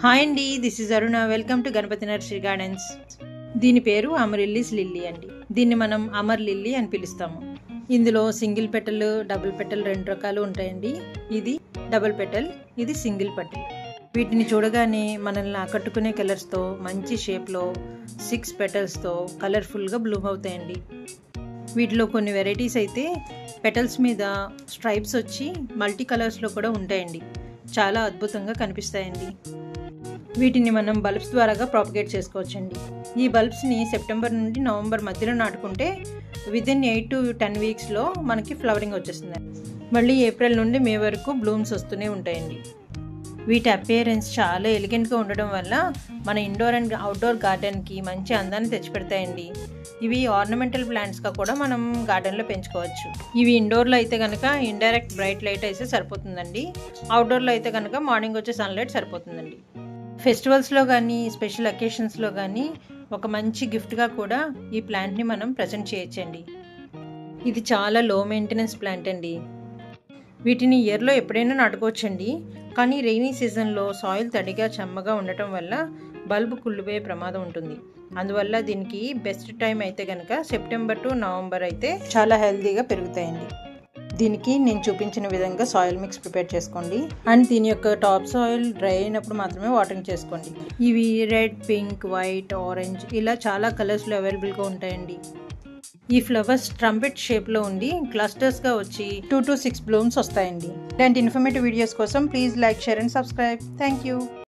Hi అండి, this is Aruna. Welcome to Ganapathi nursery gardens. దీని పేరు అమరిల్లీస్ లిల్లీ అండి. దీన్ని మనం అమర్ లిల్లీ అని పిలుస్తాము. ఇందులో సింగిల్ పెటల్, డబుల్ పెటల్ రెండు రకాలు ఉంటాయండి. ఇది డబుల్ పెటల్, ఇది సింగిల్ పెటల్. వీటిని చూడగానే మనల్ని ఆకట్టుకునే కలర్స్తో, మంచి షేప్లో 6 పెటల్స్తో కలర్ఫుల్గా బ్లూమ్ అవుతాయండి. వీటిలో కొన్ని వెరైటీస్ అయితే పెటల్స్ మీద స్ట్రైప్స్ వచ్చి మల్టీ కలర్స్లో కూడా ఉంటాయండి. చాలా అద్భుతంగా కనిపిస్తాయండి. వీటిని మనం బల్బ్స్ ద్వారాగా ప్రాపగేట్ చేసుకోవచ్చండి. ఈ బల్బ్స్ని సెప్టెంబర్ నుండి నవంబర్ మధ్యలో నాటుకుంటే విదిన్ 8 to 10 వీక్స్లో మనకి ఫ్లవరింగ్ వచ్చేస్తుంది. మళ్ళీ ఏప్రిల్ నుండి మే వరకు బ్లూమ్స్ వస్తూనే ఉంటాయండి. వీటి అపియరెన్స్ చాలా ఎలిగెంట్గా ఉండడం వల్ల మన ఇండోర్ అండ్ అవుట్డోర్ గార్డెన్కి మంచి అందాన్ని తెచ్చిపెడతాయండి. ఇవి ఆర్నమెంటల్ ప్లాంట్స్గా కూడా మనం గార్డెన్లో పెంచుకోవచ్చు. ఇవి ఇండోర్లో అయితే కనుక ఇండైరెక్ట్ బ్రైట్ లైట్ అయితే సరిపోతుందండి. అవుట్డోర్లో అయితే కనుక మార్నింగ్ వచ్చే సన్లైట్ సరిపోతుందండి. ఫెస్టివల్స్లో కానీ స్పెషల్ అకేషన్స్లో కానీ ఒక మంచి గిఫ్ట్గా కూడా ఈ ప్లాంట్ని మనం ప్రజెంట్ చేయొచ్చండి. ఇది చాలా లో మెయింటెనెన్స్ ప్లాంట్ అండి. వీటిని ఇయర్లో ఎప్పుడైనా నాటుకోవచ్చండి. కానీ రెయినీ సీజన్లో సాయిల్ తడిగా చెమ్మగా ఉండటం వల్ల బల్బ్ కుళ్ళిపోయే ప్రమాదం ఉంటుంది. అందువల్ల దీనికి బెస్ట్ టైం అయితే కనుక సెప్టెంబర్ టు నవంబర్ అయితే చాలా హెల్తీగా పెరుగుతాయండి. దీనికి నేను చూపించిన విధంగా సాయిల్ మిక్స్ ప్రిపేర్ చేసుకోండి. అండ్ దీని యొక్క టాప్ సాయిల్ డ్రై అయినప్పుడు మాత్రమే వాటరింగ్ చేసుకోండి. ఇవి రెడ్, పింక్, వైట్, ఆరెంజ్ ఇలా చాలా కలర్స్లో అవైలబుల్గా ఉంటాయండి. ఈ ఫ్లవర్స్ ట్రంపెట్ షేప్లో ఉండి క్లస్టర్స్గా వచ్చి 2 to 6 బ్లూమ్స్ వస్తాయండి. ఇలాంటి ఇన్ఫర్మేటివ్ వీడియోస్ కోసం please like, share and subscribe. Thank you.